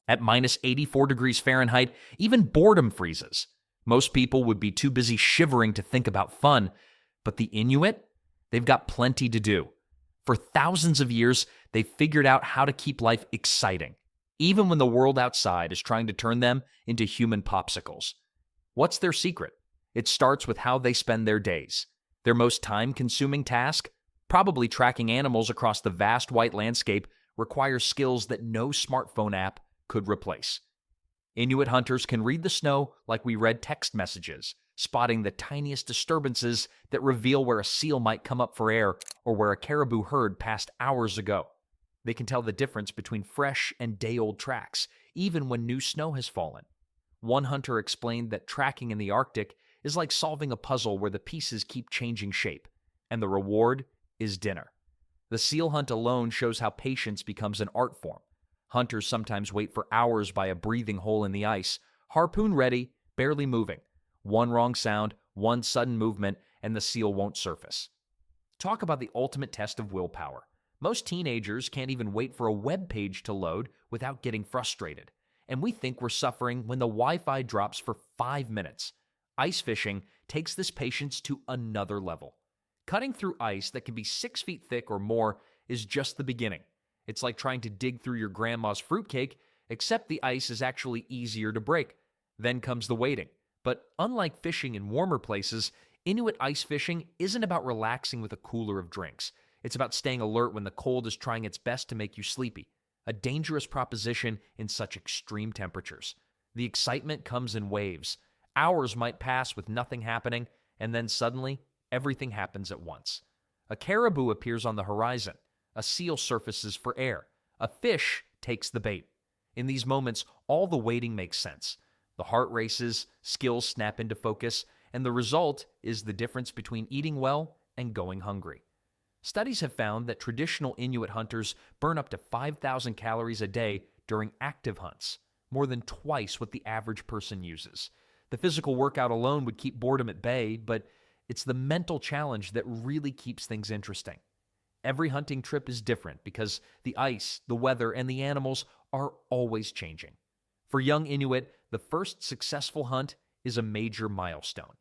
At minus 84 degrees Fahrenheit, even boredom freezes. Most people would be too busy shivering to think about fun, but the Inuit, they've got plenty to do. For thousands of years, they've figured out how to keep life exciting, even when the world outside is trying to turn them into human popsicles. What's their secret? It starts with how they spend their days. Their most time-consuming task? Probably tracking animals across the vast white landscape requires skills that no smartphone app could replace. Inuit hunters can read the snow like we read text messages, spotting the tiniest disturbances that reveal where a seal might come up for air or where a caribou herd passed hours ago. They can tell the difference between fresh and day-old tracks, even when new snow has fallen. One hunter explained that tracking in the Arctic is like solving a puzzle where the pieces keep changing shape, and the reward is dinner. The seal hunt alone shows how patience becomes an art form. Hunters sometimes wait for hours by a breathing hole in the ice, harpoon ready, barely moving. One wrong sound, one sudden movement, and the seal won't surface. Talk about the ultimate test of willpower. Most teenagers can't even wait for a web page to load without getting frustrated. And we think we're suffering when the Wi-Fi drops for 5 minutes. Ice fishing takes this patience to another level. Cutting through ice that can be 6 feet thick or more is just the beginning. It's like trying to dig through your grandma's fruitcake, except the ice is actually easier to break. Then comes the waiting. But unlike fishing in warmer places, Inuit ice fishing isn't about relaxing with a cooler of drinks. It's about staying alert when the cold is trying its best to make you sleepy. A dangerous proposition in such extreme temperatures. The excitement comes in waves. Hours might pass with nothing happening, and then suddenly, everything happens at once. A caribou appears on the horizon. A seal surfaces for air. A fish takes the bait. In these moments, all the waiting makes sense. The heart races, skills snap into focus, and the result is the difference between eating well and going hungry. Studies have found that traditional Inuit hunters burn up to 5,000 calories a day during active hunts, more than twice what the average person uses. The physical workout alone would keep boredom at bay, but it's the mental challenge that really keeps things interesting. Every hunting trip is different because the ice, the weather, and the animals are always changing. For young Inuit, the first successful hunt is a major milestone.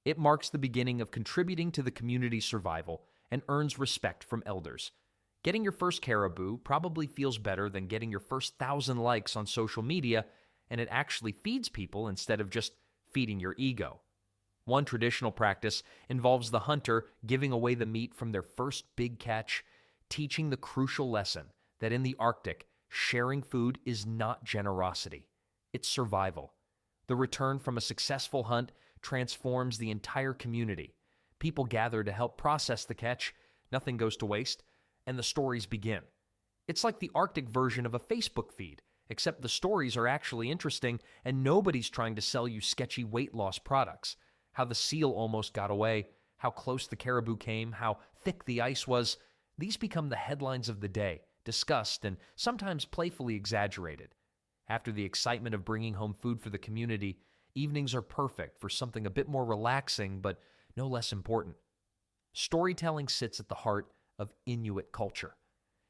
It marks the beginning of contributing to the community's survival and earns respect from elders. Getting your first caribou probably feels better than getting your first 1,000 likes on social media, and it actually feeds people instead of just feeding your ego. One traditional practice involves the hunter giving away the meat from their first big catch, teaching the crucial lesson that in the Arctic, sharing food is not generosity, it's survival. The return from a successful hunt transforms the entire community. People gather to help process the catch, nothing goes to waste, and the stories begin. It's like the Arctic version of a Facebook feed, except the stories are actually interesting and nobody's trying to sell you sketchy weight loss products. How the seal almost got away, how close the caribou came, how thick the ice was. These become the headlines of the day, discussed and sometimes playfully exaggerated. After the excitement of bringing home food for the community, evenings are perfect for something a bit more relaxing but no less important. Storytelling sits at the heart of Inuit culture.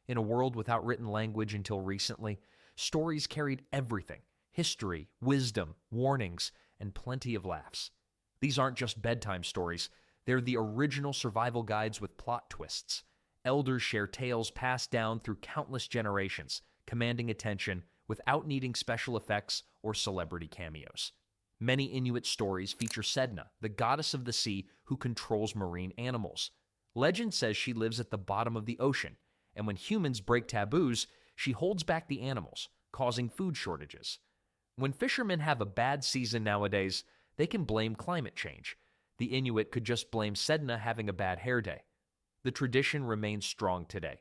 In a world without written language until recently, stories carried everything: history, wisdom, warnings, and plenty of laughs. These aren't just bedtime stories. They're the original survival guides with plot twists. Elders share tales passed down through countless generations, commanding attention without needing special effects or celebrity cameos. Many Inuit stories feature Sedna, the goddess of the sea who controls marine animals. Legend says she lives at the bottom of the ocean, and when humans break taboos, she holds back the animals, causing food shortages. When fishermen have a bad season nowadays, they can blame climate change. The Inuit could just blame Sedna having a bad hair day. The tradition remains strong today.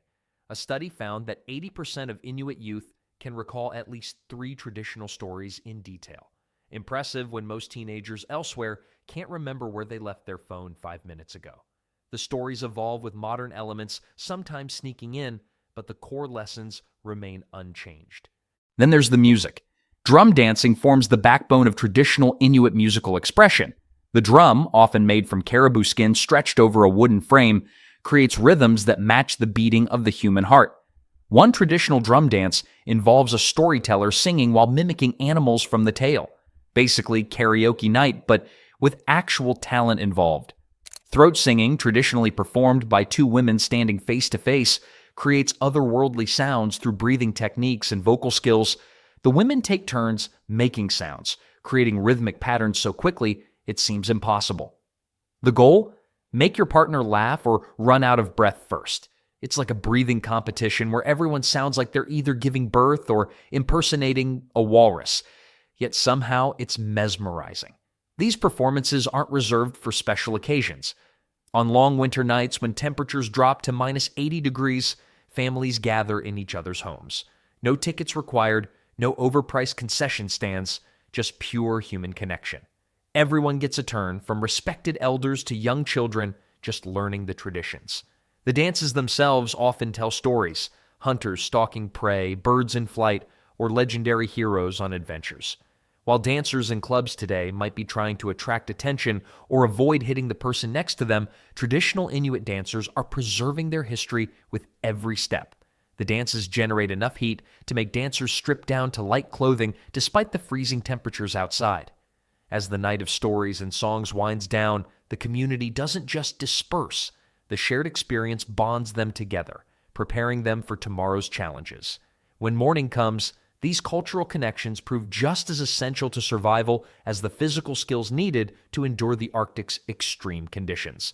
A study found that 80% of Inuit youth can recall at least 3 traditional stories in detail. Impressive when most teenagers elsewhere can't remember where they left their phone 5 minutes ago. The stories evolve with modern elements sometimes sneaking in, but the core lessons remain unchanged. Then there's the music. Drum dancing forms the backbone of traditional Inuit musical expression. The drum, often made from caribou skin stretched over a wooden frame, creates rhythms that match the beating of the human heart. One traditional drum dance involves a storyteller singing while mimicking animals from the tale. Basically, karaoke night, but with actual talent involved. Throat singing, traditionally performed by two women standing face to face, creates otherworldly sounds through breathing techniques and vocal skills. The women take turns making sounds, creating rhythmic patterns so quickly it seems impossible. The goal? Make your partner laugh or run out of breath first. It's like a breathing competition where everyone sounds like they're either giving birth or impersonating a walrus. Yet somehow it's mesmerizing. These performances aren't reserved for special occasions. On long winter nights when temperatures drop to minus 80 degrees, families gather in each other's homes. No tickets required, no overpriced concession stands, just pure human connection. Everyone gets a turn, from respected elders to young children, just learning the traditions. The dances themselves often tell stories: hunters stalking prey, birds in flight, or legendary heroes on adventures. While dancers in clubs today might be trying to attract attention or avoid hitting the person next to them, traditional Inuit dancers are preserving their history with every step. The dances generate enough heat to make dancers strip down to light clothing despite the freezing temperatures outside. As the night of stories and songs winds down, the community doesn't just disperse. The shared experience bonds them together, preparing them for tomorrow's challenges. When morning comes, these cultural connections prove just as essential to survival as the physical skills needed to endure the Arctic's extreme conditions.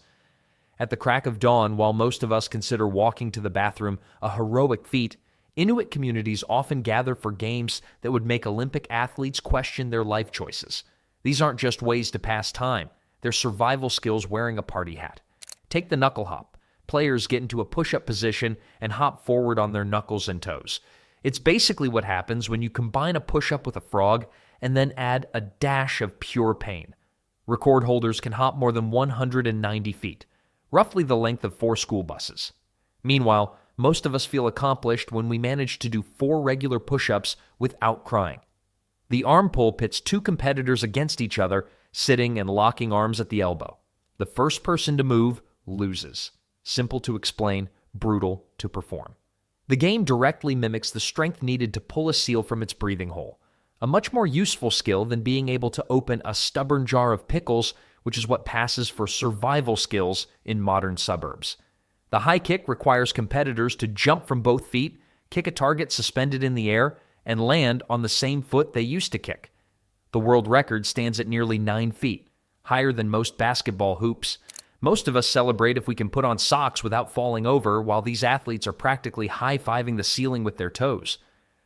At the crack of dawn, while most of us consider walking to the bathroom a heroic feat, Inuit communities often gather for games that would make Olympic athletes question their life choices. These aren't just ways to pass time, they're survival skills wearing a party hat. Take the knuckle hop. Players get into a push-up position and hop forward on their knuckles and toes. It's basically what happens when you combine a push-up with a frog and then add a dash of pure pain. Record holders can hop more than 190 feet, roughly the length of 4 school buses. Meanwhile, most of us feel accomplished when we manage to do 4 regular push-ups without crying. The arm pull pits 2 competitors against each other, sitting and locking arms at the elbow. The first person to move loses. Simple to explain, brutal to perform. The game directly mimics the strength needed to pull a seal from its breathing hole, a much more useful skill than being able to open a stubborn jar of pickles, which is what passes for survival skills in modern suburbs. The high kick requires competitors to jump from both feet, kick a target suspended in the air, and land on the same foot they used to kick. The world record stands at nearly 9 feet, higher than most basketball hoops. Most of us celebrate if we can put on socks without falling over, while these athletes are practically high-fiving the ceiling with their toes.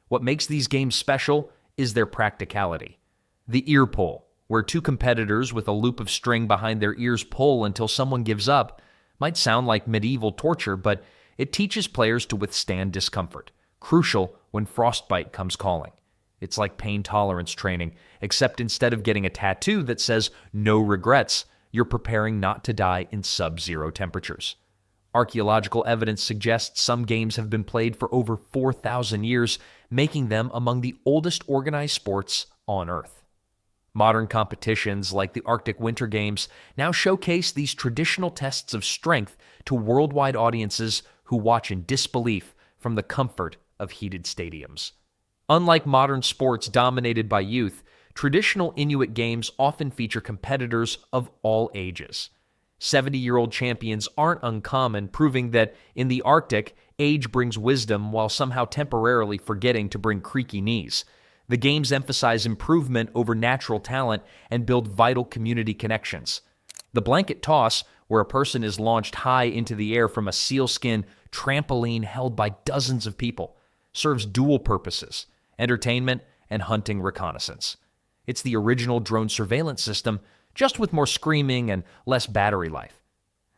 What makes these games special is their practicality. The ear pull, where 2 competitors with a loop of string behind their ears pull until someone gives up, might sound like medieval torture, but it teaches players to withstand discomfort, crucial when frostbite comes calling. It's like pain tolerance training, except instead of getting a tattoo that says "no regrets," you're preparing not to die in sub-zero temperatures. Archaeological evidence suggests some games have been played for over 4,000 years, making them among the oldest organized sports on Earth. Modern competitions like the Arctic Winter Games now showcase these traditional tests of strength to worldwide audiences who watch in disbelief from the comfort of heated stadiums. Unlike modern sports dominated by youth, traditional Inuit games often feature competitors of all ages. 70-year-old champions aren't uncommon, proving that in the Arctic, age brings wisdom while somehow temporarily forgetting to bring creaky knees. The games emphasize improvement over natural talent and build vital community connections. The blanket toss, where a person is launched high into the air from a sealskin trampoline held by dozens of people, serves dual purposes: entertainment and hunting reconnaissance. It's the original drone surveillance system, just with more screaming and less battery life.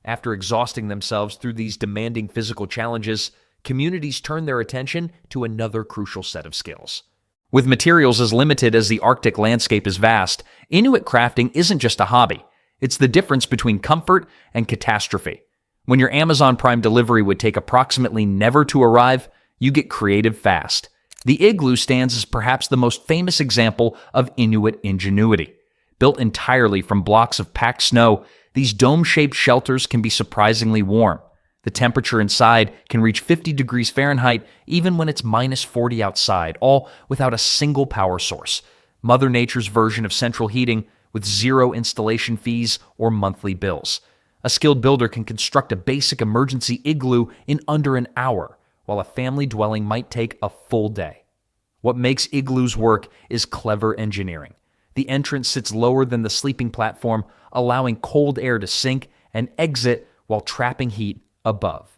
After exhausting themselves through these demanding physical challenges, communities turn their attention to another crucial set of skills. With materials as limited as the Arctic landscape is vast, Inuit crafting isn't just a hobby. It's the difference between comfort and catastrophe. When your Amazon Prime delivery would take approximately never to arrive, you get creative fast. The igloo stands as perhaps the most famous example of Inuit ingenuity. Built entirely from blocks of packed snow, these dome-shaped shelters can be surprisingly warm. The temperature inside can reach 50 degrees Fahrenheit even when it's minus 40 outside, all without a single power source. Mother Nature's version of central heating with zero installation fees or monthly bills. A skilled builder can construct a basic emergency igloo in under an hour, while a family dwelling might take a full day. What makes igloos work is clever engineering. The entrance sits lower than the sleeping platform, allowing cold air to sink and exit while trapping heat above.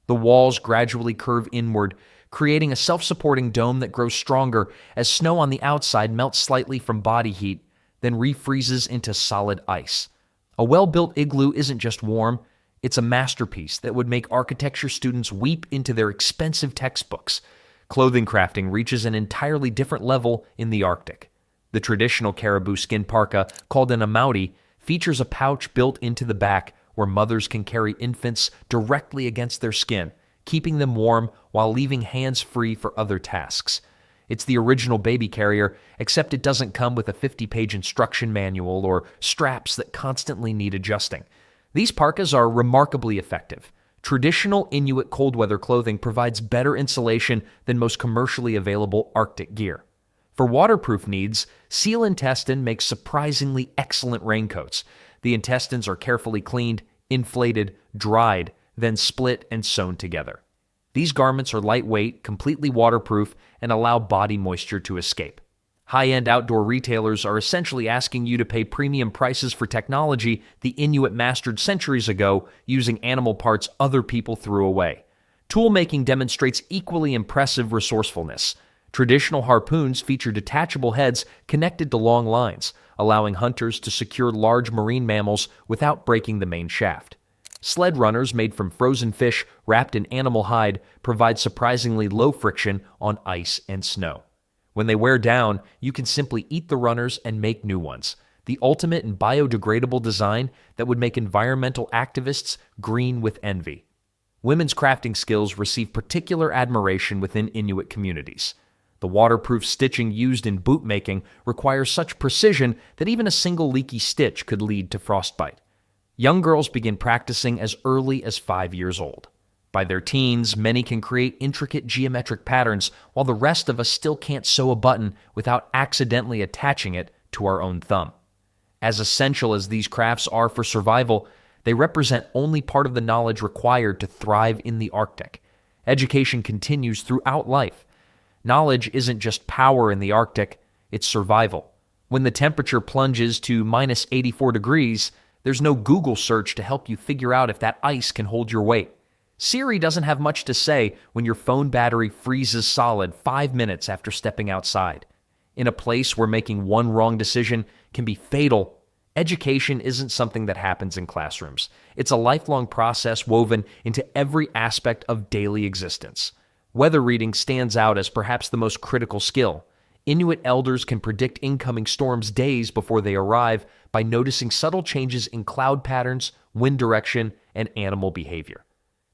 The walls gradually curve inward, creating a self-supporting dome that grows stronger as snow on the outside melts slightly from body heat, then refreezes into solid ice. A well-built igloo isn't just warm, it's a masterpiece that would make architecture students weep into their expensive textbooks. Clothing crafting reaches an entirely different level in the Arctic. The traditional caribou skin parka, called an amauti, features a pouch built into the back where mothers can carry infants directly against their skin, keeping them warm while leaving hands free for other tasks. It's the original baby carrier, except it doesn't come with a 50-page instruction manual or straps that constantly need adjusting. These parkas are remarkably effective. Traditional Inuit cold weather clothing provides better insulation than most commercially available Arctic gear. For waterproof needs, seal intestine makes surprisingly excellent raincoats. The intestines are carefully cleaned, inflated, dried, then split and sewn together. These garments are lightweight, completely waterproof, and allow body moisture to escape. High-end outdoor retailers are essentially asking you to pay premium prices for technology the Inuit mastered centuries ago using animal parts other people threw away. Tool-making demonstrates equally impressive resourcefulness. Traditional harpoons feature detachable heads connected to long lines, allowing hunters to secure large marine mammals without breaking the main shaft. Sled runners made from frozen fish wrapped in animal hide provide surprisingly low friction on ice and snow. When they wear down, you can simply eat the runners and make new ones. The ultimate in biodegradable design that would make environmental activists green with envy. Women's crafting skills receive particular admiration within Inuit communities. The waterproof stitching used in boot making requires such precision that even a single leaky stitch could lead to frostbite. Young girls begin practicing as early as 5 years old. By their teens, many can create intricate geometric patterns, while the rest of us still can't sew a button without accidentally attaching it to our own thumb. As essential as these crafts are for survival, they represent only part of the knowledge required to thrive in the Arctic. Education continues throughout life. Knowledge isn't just power in the Arctic, it's survival. When the temperature plunges to minus 84 degrees, there's no Google search to help you figure out if that ice can hold your weight. Siri doesn't have much to say when your phone battery freezes solid 5 minutes after stepping outside. In a place where making one wrong decision can be fatal, education isn't something that happens in classrooms. It's a lifelong process woven into every aspect of daily existence. Weather reading stands out as perhaps the most critical skill. Inuit elders can predict incoming storms days before they arrive by noticing subtle changes in cloud patterns, wind direction, and animal behavior.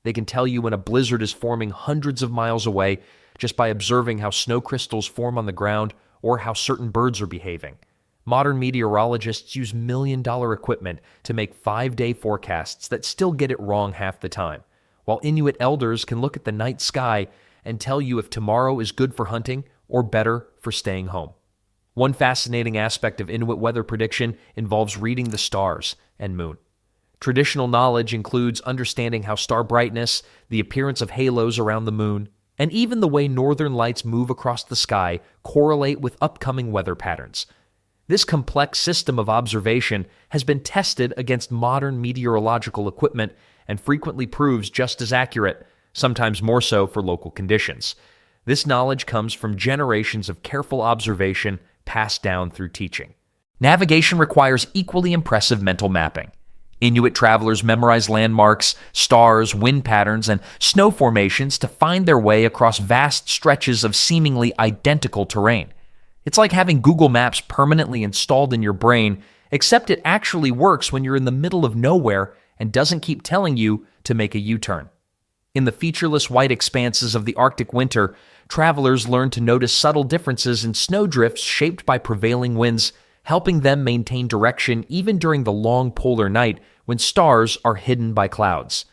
They can tell you when a blizzard is forming hundreds of miles away just by observing how snow crystals form on the ground or how certain birds are behaving. Modern meteorologists use million-dollar equipment to make 5-day forecasts that still get it wrong half the time, while Inuit elders can look at the night sky and tell you if tomorrow is good for hunting or better for staying home. One fascinating aspect of Inuit weather prediction involves reading the stars and moon. Traditional knowledge includes understanding how star brightness, the appearance of halos around the moon, and even the way northern lights move across the sky correlate with upcoming weather patterns. This complex system of observation has been tested against modern meteorological equipment and frequently proves just as accurate, sometimes more so for local conditions. This knowledge comes from generations of careful observation passed down through teaching. Navigation requires equally impressive mental mapping. Inuit travelers memorize landmarks, stars, wind patterns, and snow formations to find their way across vast stretches of seemingly identical terrain. It's like having Google Maps permanently installed in your brain, except it actually works when you're in the middle of nowhere and doesn't keep telling you to make a U-turn. In the featureless white expanses of the Arctic winter, travelers learn to notice subtle differences in snowdrifts shaped by prevailing winds, helping them maintain direction even during the long polar night when stars are hidden by clouds.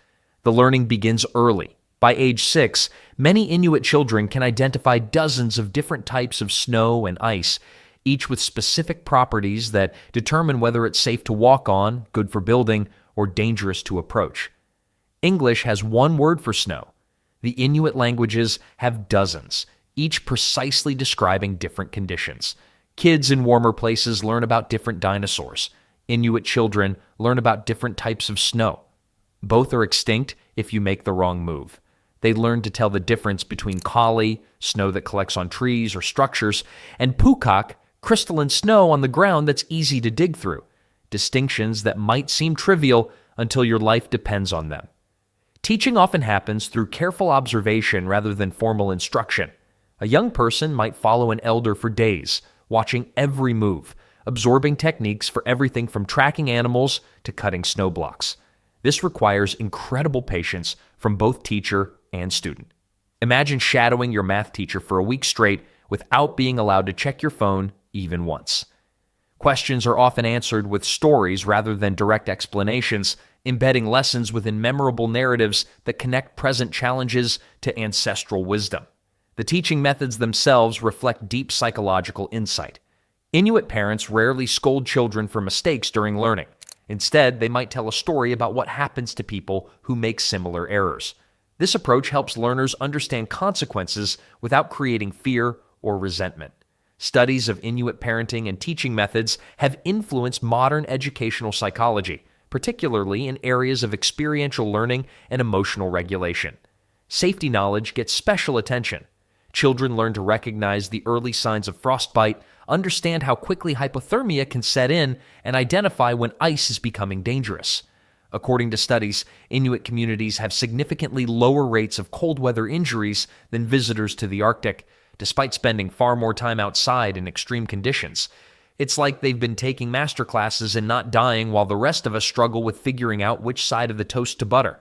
The learning begins early. By age 6, many Inuit children can identify dozens of different types of snow and ice, each with specific properties that determine whether it's safe to walk on, good for building, or dangerous to approach. English has one word for snow. The Inuit languages have dozens, each precisely describing different conditions. Kids in warmer places learn about different dinosaurs. Inuit children learn about different types of snow. Both are extinct if you make the wrong move. They learn to tell the difference between kauli, snow that collects on trees or structures, and pukak, crystalline snow on the ground that's easy to dig through. Distinctions that might seem trivial until your life depends on them. Teaching often happens through careful observation rather than formal instruction. A young person might follow an elder for days, watching every move, absorbing techniques for everything from tracking animals to cutting snow blocks. This requires incredible patience from both teacher and student. Imagine shadowing your math teacher for a week straight without being allowed to check your phone even once. Questions are often answered with stories rather than direct explanations, embedding lessons within memorable narratives that connect present challenges to ancestral wisdom. The teaching methods themselves reflect deep psychological insight. Inuit parents rarely scold children for mistakes during learning. Instead, they might tell a story about what happens to people who make similar errors. This approach helps learners understand consequences without creating fear or resentment. Studies of Inuit parenting and teaching methods have influenced modern educational psychology, particularly in areas of experiential learning and emotional regulation. Safety knowledge gets special attention. Children learn to recognize the early signs of frostbite, understand how quickly hypothermia can set in, and identify when ice is becoming dangerous. According to studies, Inuit communities have significantly lower rates of cold weather injuries than visitors to the Arctic, despite spending far more time outside in extreme conditions. It's like they've been taking master classes and not dying while the rest of us struggle with figuring out which side of the toast to butter.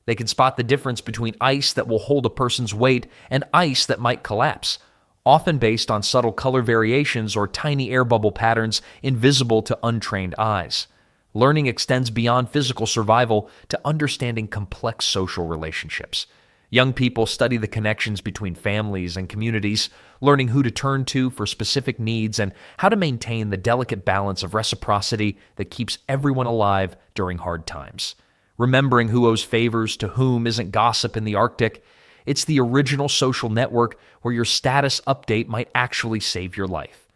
They can spot the difference between ice that will hold a person's weight and ice that might collapse, often based on subtle color variations or tiny air bubble patterns invisible to untrained eyes. Learning extends beyond physical survival to understanding complex social relationships. Young people study the connections between families and communities, learning who to turn to for specific needs and how to maintain the delicate balance of reciprocity that keeps everyone alive during hard times. Remembering who owes favors to whom isn't gossip in the Arctic. It's the original social network where your status update might actually save your life.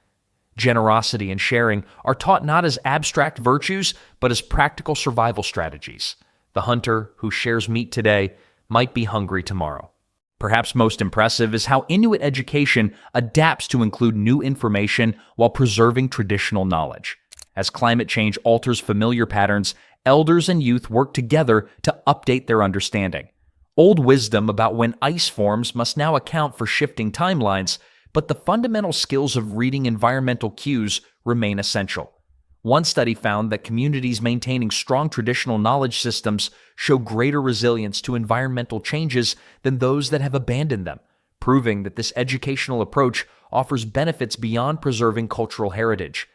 Generosity and sharing are taught not as abstract virtues, but as practical survival strategies. The hunter who shares meat today might be hungry tomorrow. Perhaps most impressive is how Inuit education adapts to include new information while preserving traditional knowledge. As climate change alters familiar patterns, elders and youth work together to update their understanding. Old wisdom about when ice forms must now account for shifting timelines, but the fundamental skills of reading environmental cues remain essential. One study found that communities maintaining strong traditional knowledge systems show greater resilience to environmental changes than those that have abandoned them, proving that this educational approach offers benefits beyond preserving cultural heritage.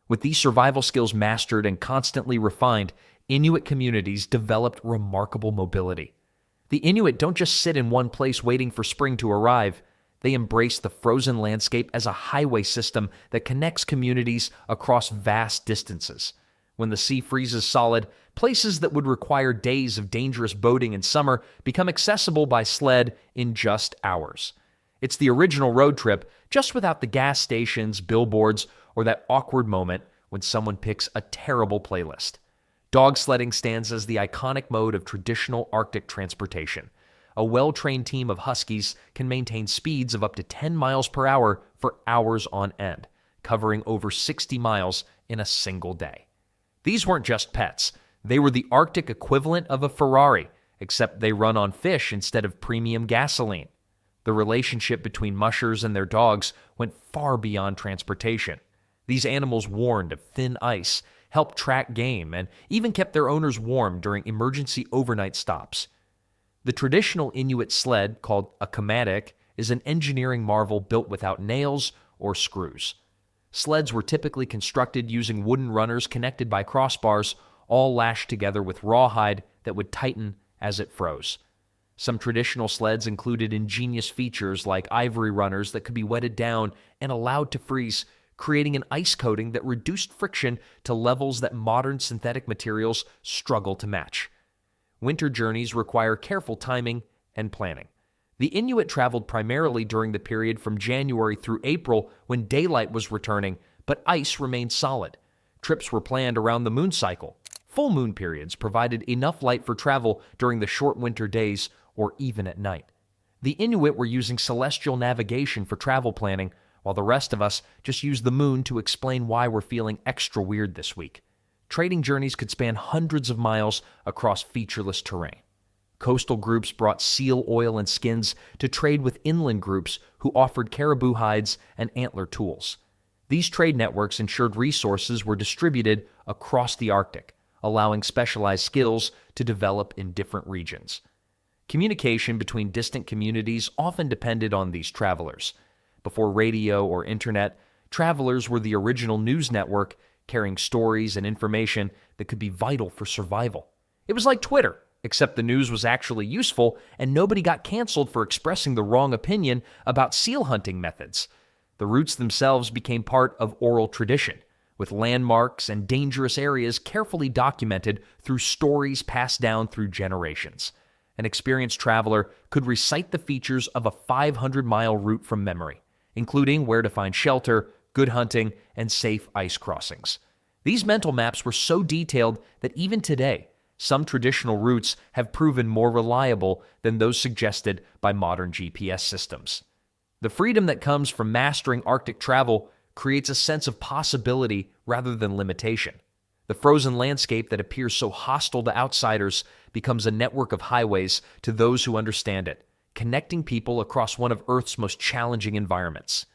With these survival skills mastered and constantly refined, Inuit communities developed remarkable mobility. The Inuit don't just sit in one place waiting for spring to arrive. They embrace the frozen landscape as a highway system that connects communities across vast distances. When the sea freezes solid, places that would require days of dangerous boating in summer become accessible by sled in just hours. It's the original road trip, just without the gas stations, billboards, or that awkward moment when someone picks a terrible playlist. Dog sledding stands as the iconic mode of traditional Arctic transportation. A well-trained team of huskies can maintain speeds of up to 10 miles per hour for hours on end, covering over 60 miles in a single day. These weren't just pets. They were the Arctic equivalent of a Ferrari, except they run on fish instead of premium gasoline. The relationship between mushers and their dogs went far beyond transportation. These animals warned of thin ice, helped track game, and even kept their owners warm during emergency overnight stops. The traditional Inuit sled, called a kamadik, is an engineering marvel built without nails or screws. Sleds were typically constructed using wooden runners connected by crossbars, all lashed together with rawhide that would tighten as it froze. Some traditional sleds included ingenious features like ivory runners that could be wetted down and allowed to freeze, creating an ice coating that reduced friction to levels that modern synthetic materials struggle to match. Winter journeys require careful timing and planning. The Inuit traveled primarily during the period from January through April when daylight was returning, but ice remained solid. Trips were planned around the moon cycle. Full moon periods provided enough light for travel during the short winter days or even at night. The Inuit were using celestial navigation for travel planning, while the rest of us just used the moon to explain why we're feeling extra weird this week. Trading journeys could span hundreds of miles across featureless terrain. Coastal groups brought seal oil and skins to trade with inland groups who offered caribou hides and antler tools. These trade networks ensured resources were distributed across the Arctic, allowing specialized skills to develop in different regions. Communication between distant communities often depended on these travelers. Before radio or internet, travelers were the original news network, carrying stories and information that could be vital for survival. It was like Twitter, except the news was actually useful and nobody got canceled for expressing the wrong opinion about seal hunting methods. The routes themselves became part of oral tradition, with landmarks and dangerous areas carefully documented through stories passed down through generations. An experienced traveler could recite the features of a 500-mile route from memory, including where to find shelter, good hunting, and safe ice crossings. These mental maps were so detailed that even today, some traditional routes have proven more reliable than those suggested by modern GPS systems. The freedom that comes from mastering Arctic travel creates a sense of possibility rather than limitation. The frozen landscape that appears so hostile to outsiders becomes a network of highways to those who understand it, connecting people across one of Earth's most challenging environments.